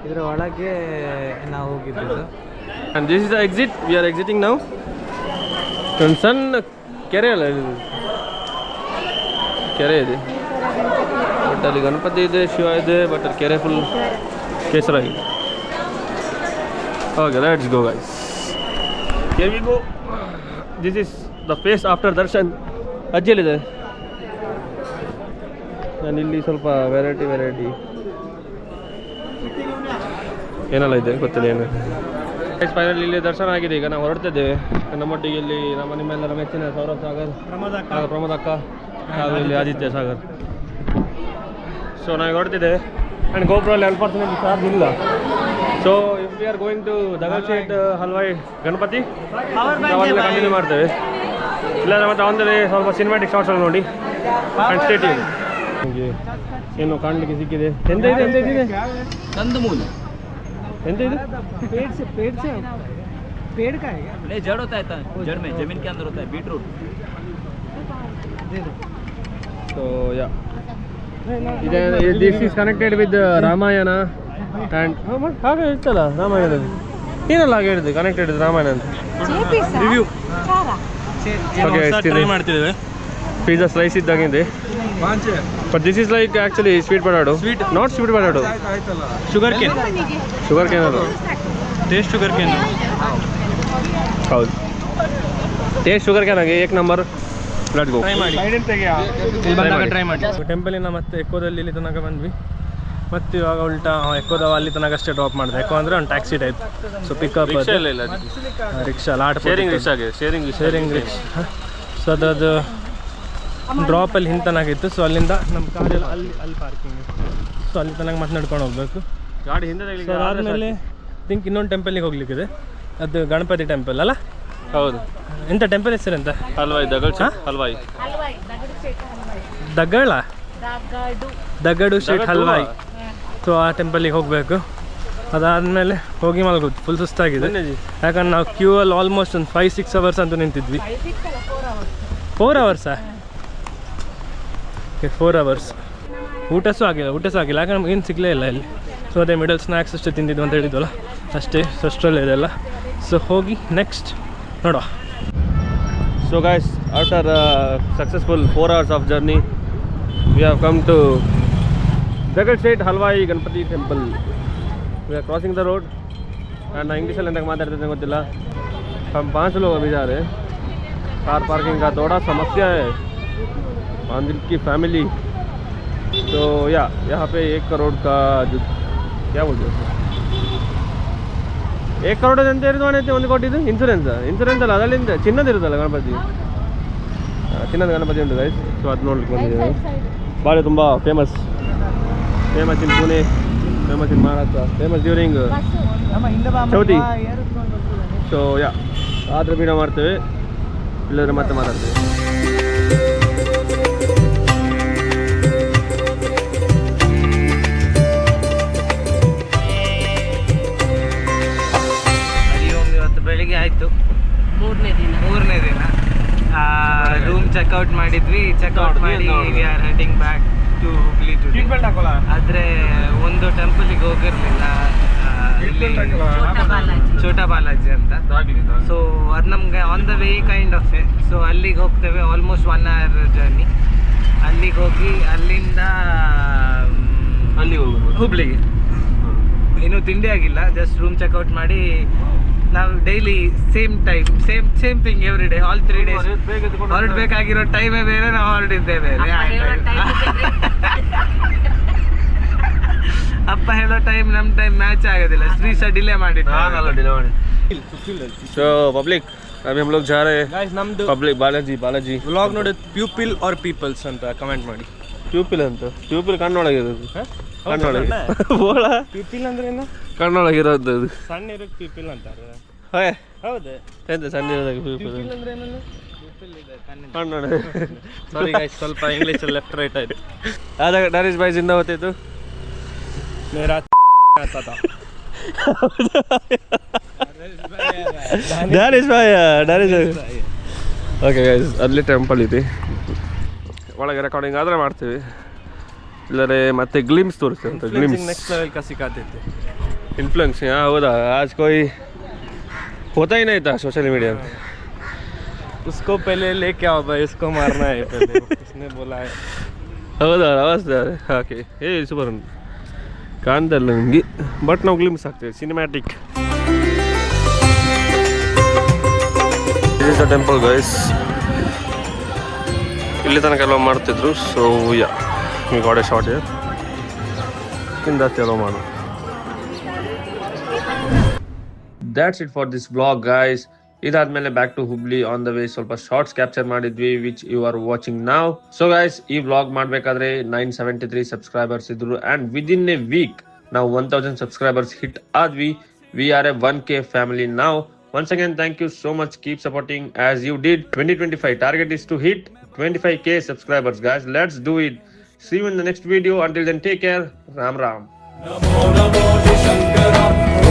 ಇದರ ಒಳಗೆ ನಾವು ಹೋಗಿದ್ದು. And this is the exit. We are exiting now. ಒಂದು ಸಣ್ಣ ಕೆರೆ ಅಲ್ಲ ಇದು, ಕೆರೆ ಇದೆ. ಬಟ್ ಅಲ್ಲಿ ಗಣಪತಿ ಇದೆ, ಶಿವ ಇದೆ, ಬಟ್ ಅಲ್ಲಿ ಕೆರೆ ಫುಲ್ ಕೇಸರಾಗಿದೆ. Okay, let's go guys. Here we go. This is the face after darshan. ಅಜ್ಜಿಯಲ್ಲಿದೆ. ನಾನು ಇಲ್ಲಿ ಸ್ವಲ್ಪ ವೆರೈಟಿ ಏನೆಲ್ಲ ಇದೆ ಗೊತ್ತಿಲ್ಲ ಏನು. ಫೈನಲಿ ಇಲ್ಲಿ ದರ್ಶನ ಆಗಿದೆ. ಈಗ ನಾವು ಹೊರಡ್ತಿದ್ದೇವೆ. ನಮ್ಮೊಟ್ಟಿಗೆ ಇಲ್ಲಿ ನಿಮ್ಮೆಲ್ಲರ ಮೆಚ್ಚಿನ ಸೌರಭ್ ಸಾಗರ್, ಪ್ರಮೋದ್ ಅಕ್ಕ ಹಾಗೂ ಇಲ್ಲಿ ಆದಿತ್ಯ ಸಾಗರ್. ಸೊ ನಾವು ಹೊರಡ್ತಿದ್ದೇವೆ. ಆ್ಯಂಡ್ ಗೋಪುರಲ್ಲಿ ಅನ್ಫಾರ್ಚುನೇಟ್ಲಿ ಚಾರ್ಜ್ ಇಲ್ಲ. So if we are going to Dagdusheth Halwai Ganapati continue ಮಾಡ್ತೇವೆ. ಇಲ್ಲ ಮತ್ತು ಅಂದರೆ ಸ್ವಲ್ಪ ಸಿನಿಮ್ಯಾಟಿಕ್ ಶಾರ್ಟ್ಸ್ ಎಲ್ಲ ನೋಡಿ. ಆ್ಯಂಡ್ ಸ್ಟೇಟ್ ಇದೆ ನಿಮಗೆ ಏನು ಕಾಣಲಿಕ್ಕೆ ಸಿಕ್ಕಿದೆ. ಎಂತ ಇದೆ कंदमूल ಎಂತ ಇದೆ? पेड़ का है क्या? नहीं, जड़ होता है, जड़ में जमीन के अंदर होता है, beetroot. So yeah, this is connected with Ramayana and ಹಾಗೆ ಇರ್ತಲ್ಲ ರಾಮಾಯಣ. ಏನಲ್ಲ ಹಾಗೆ ಹೇಳಿದೆ ಕನೆಕ್ಟೆಡ್ ರಾಮಾಯಣ ಅಂತ. ರಿವ್ಯೂ ಟ್ರೈ ಮಾಡ್ತಿದ್ದೇವೆ. ಪಿಜ್ಜಾ ಸ್ಲೈಸ್ ಇದ್ದಾಗಿದೆ. But this is like actually sweet potato. Not sweet potato, sugar cane ಅದು. Taste sugar cane. ಹೌದು, ಟೇಸ್ಟ್ ಶುಗರ್ ಕ್ಯಾನ್ ಆಗಿ ಏಕ್ ನಂಬರ್. Let's go. ಟ್ರೈ ಮಾಡಿ. ಟೆಂಪಲಿನ ಮತ್ತೆ ಎಕ್ಕೋದಲ್ಲಿ ಇಲ್ಲಿ ತನಕ ಬಂದ್ವಿ. ಮತ್ತು ಇವಾಗ ಉಲ್ಟಾ ಎಕ್ಕೋದವ ಅಲ್ಲಿ ತನಕ ಅಷ್ಟೇ ಡ್ರಾಪ್ ಮಾಡಿದೆ. ಎಕ್ಕೋ ಅಂದರೆ ಒಂದು taxi type. So pickup rickshaw lot sharing rickshaw. So ಅದರದ್ದು ಡ್ರಾಪಲ್ಲಿ ಹಿಂತನಾಗಿತ್ತು. ಸೊ ಅಲ್ಲಿಂದ ನಮ್ಮ ಕಾರೆಲ್ಲ ಅಲ್ಲಿ ಪಾರ್ಕಿಂಗ್. ಸೊ ಅಲ್ಲಿ ತನಕ ಮತ್ತೆ ನಡ್ಕೊಂಡು ಹೋಗ್ಬೇಕು. ಗಾಡಿ ಹಿಂದೆ ಸೊ ಆದಮೇಲೆ ಥಿಂಕ್ ಇನ್ನೊಂದು ಟೆಂಪಲಿಗೆ ಹೋಗ್ಲಿಕ್ಕಿದೆ. ಅದು ಗಣಪತಿ ಟೆಂಪಲ್ ಅಲ್ಲ? ಹೌದು. ಎಂಥ ಟೆಂಪಲ್ ಹೆಸರು ಎಂತ? ಹಲ್ವಾಯ್ ಹಲ್ವಾಯ್ ದಗಡು ಶೇಟ್ ಹಲ್ವಾಯ್. ಸೊ ಆ ಟೆಂಪಲಿಗೆ ಹೋಗಬೇಕು. ಅದಾದಮೇಲೆ ಹೋಗಿ ಮಲಗೋದು. ಫುಲ್ ಸುಸ್ತಾಗಿದೆ. ಯಾಕಂದ್ರೆ ನಾವು ಕ್ಯೂ ಅಲ್ಲಿ ಆಲ್ಮೋಸ್ಟ್ ಒಂದು 5-6 hours ಅಂತೂ ನಿಂತಿದ್ವಿ. 4 hours? Okay, 4 hours. ಊಟ ಸಹ ಆಗಿಲ್ಲ ಯಾಕಂದ್ರೆ ನಮ್ಗೆ ಏನು ಸಿಗಲೇ ಇಲ್ಲ ಇಲ್ಲಿ. ಸೊ ಅದೇ ಮಿಡಲ್ ಸ್ನ್ಯಾಕ್ಸ್ ಅಷ್ಟೇ ತಿಂದಿದ್ದು ಅಂತ ಹೇಳಿದ್ವಲ್ಲ, ಅಷ್ಟೇ. ಸೊ ಅಷ್ಟರಲ್ಲೇ ಇದೆಲ್ಲ. ಸೊ ಹೋಗಿ ನೆಕ್ಸ್ಟ್ ನೋಡುವ. So guys, after a successful 4 hours of journey, we have come to Dagal State Halwai Ganpati Temple. We are crossing the road and English में माताड़ते गोत्तिल्ल. हम 5 लोग अभी जा रहे हैं. कार पार्किंग का थोड़ा समस्या है मंदिर की फैमिली. तो यहाँ पे 1 करोड़ का जो क्या बोलते हैं 1 करोड़ ಅಂತ ಇರೋದು 1 ಕೋಟಿ ಇದು ಇನ್ಸೂರೆನ್ಸ್ ಅಲ್ಲ. ಅದರಿಂದ ಚಿನ್ನದಿರುತ್ತಲ್ಲ ಗಣಪತಿ, ಚಿನ್ನದ ಗಣಪತಿ ಉಂಟು ಗೈಸ್. ಸೊ ಅದು ನೋಡ್ಲಿಕ್ಕೆ ಬಂದಿದ್ದೇವೆ. ಭಾಳ ತುಂಬ famous in Pune, famous in Maharashtra, famous during Chauthi. So ಆದ್ರೆ ವೀಡಿಯೋ ಮಾಡ್ತೇವೆ, ಇಲ್ಲದ್ರೆ ಮತ್ತೆ ಮಾತಾಡ್ತೇವೆ. ಬೆಳಿಗ್ಗೆ ಆಯಿತು. 3 ಮೂರನೇ ದಿನ ರೂಮ್ ಚೆಕ್ಔಟ್ ಮಾಡಿದ್ವಿ. ಚೆಕ್ಔಟ್ ಮಾಡಿ we are heading back to Hubli today. ಆದ್ರೆ ಒಂದು ಟೆಂಪಲ್ಗೆ ಹೋಗಿರ್ಲಿಲ್ಲ, ಇಲ್ಲಿ ಛೋಟಾ ಬಾಲಾಜಿ ಅಂತ. ಸೊ ಅದು ನಮ್ಗೆ on the way kind of. So ಅಲ್ಲಿಗೆ ಹೋಗ್ತೇವೆ, ಆಲ್ಮೋಸ್ಟ್ 1 hour ಜರ್ನಿ. ಅಲ್ಲಿಗೆ ಹೋಗಿ ಅಲ್ಲಿಂದ ಹುಬ್ಳಿಗೆ. ಇನ್ನೂ ತಿಂಡಿ ಆಗಿಲ್ಲ, ಜಸ್ಟ್ ರೂಮ್ ಚೆಕ್ಔಟ್ ಮಾಡಿ ನಾವು daily same time same thing every day all 3 days ಹೊರಡ್ಬೇಕಾಗಿರೋ ಟೈಮೇ ಬೇರೆ, ನಾವು ಹೊರಡಿದ್ದೇವೆ ಬೇರೆ. ಅಪ್ಪ ಹೇಳೋ ಟೈಮ್ ನಮ್ಮ ಟೈಮ್ ಮ್ಯಾಚ್ ಆಗೋದಿಲ್ಲ. ಶ್ರೀಶ ಡಿಲೇ ಮಾಡಿದ್ದು. So public, अभी हम लोग जा रहे हैं. Guys, ನಮ್ದು ಪಬ್ಲಿಕ್ ಬಾಲಾಜಿ ವ್ಲಾಗ್ ನೋಡಿ ಪ್ಯೂಪಿಲ್ ಆರ್ ಪೀಪಲ್ಸ್ ಅಂತ ಕಮೆಂಟ್ ಮಾಡಿ. ಟ್ಯೂಪಿಲ್ ಅಂತ, ಟ್ಯೂಪಿಲ್ ಕಣ್ಣೊಳಗಿರೋದು. ಕಣ್ಣೊಳಗೆ ಬೋಳ ಪ್ಯೂಪಿಲ್ ಅಂದ್ರೆ ಏನು? ಕಣ್ಣೊಳಗಿರೋದು ಅದು. ಸಣ್ಣ ಇರೋಕ್ಕೆ ಪ್ಯೂಪಿಲ್ ಅಂತಾರೆ. ಹಾಯ್ ಹೌದು. ಎಂತ ಸಣ್ಣ ಇರೋದಾಗ ಪ್ಯೂಪಿಲ್ ಅಂದ್ರೆ ಏನು? ಕಣ್ಣೊಳಗೆ. ಸಾರಿ ಗೈಸ್, ಸ್ವಲ್ಪ ಇಂಗ್ಲಿಷ್ ಲೆಫ್ಟ್ ರೈಟ್ ಆಯ್ತು. ಆದಾಗ ಡಾರಿಶ್ ಬಾಯ್ ಜಿಂದ ಹೋಗ್ತಿತ್ತು. ಮೇರಾ ಡಾರಿಶ್ ಬಾಯ್ ಓಕೆ ಗೈಸ್, ಅಲ್ಲಿ ಟೆಂಪಲ್ ಇದೆ ಒಳಗೆ. ರೆಕಾರ್ಡಿಂಗ್ ಆದರೆ ಮಾಡ್ತೀವಿ, ಇಲ್ಲರೆ ಮತ್ತೆ ಗ್ಲಿಮ್ಸ್ ತೋರಿಸ್ತೇವೆ ಅಂತ. ಗ್ಲಿಮ್ಸ್ नेक्स्ट लेवल का सिखाते थे. इन्फ्लुएंस. हाँ होता आज कोई होता ही नहीं था सोशल मीडिया में. उसको पहले लेके आओ भाई, उसको मारना है पहले. उसने बोला है. ಹೌದಾ ಅವಸ್ಥೆ ಹಾಕಿ ಸೂಪರ್ ಕಾಣ್ದಲ್ಲ ನಿಮಗೆ, ಬಟ್ ನಾವು ಗ್ಲಿಮ್ಸ್ ಹಾಕ್ತೀವಿ cinematic. Is the temple guys. ಇಲ್ಲಿ ತನಕ ಎಲ್ಲ ಮಾಡ್ತಿದ್ರು. So yeah we got a shot here. ಇಂದ ಚಲೋ ಮಾಡು. That's it for this vlog guys. ಇದಾದ್ಮೇಲೆ back to Hubli on the way ಸ್ವಲ್ಪ ಶಾರ್ಟ್ಸ್ ಕ್ಯಾಪ್ಚರ್ ಮಾಡಿದ್ವಿ, which you are watching now. So guys, ಈ ವ್ಲಾಗ್ ಮಾಡ್ಬೇಕಾದ್ರೆ 973 ಸಬ್ಸ್ಕ್ರೈಬರ್ಸ್ ಇದ್ರು ಅಂಡ್ ವಿದಿನ್ ಎ ವೀಕ್ ನಾವು 1000 ಸಬ್ಸ್ಕ್ರೈಬರ್ಸ್ ಹಿಟ್ ಆದ್ವಿ. We are A 1K family now. Once again, thank you so much. Keep supporting as you did. 2025 target is to hit 25K subscribers guys. Let's do it. See you in the next video. Until then, take care. Ram Ram. Namo Namo Shankara.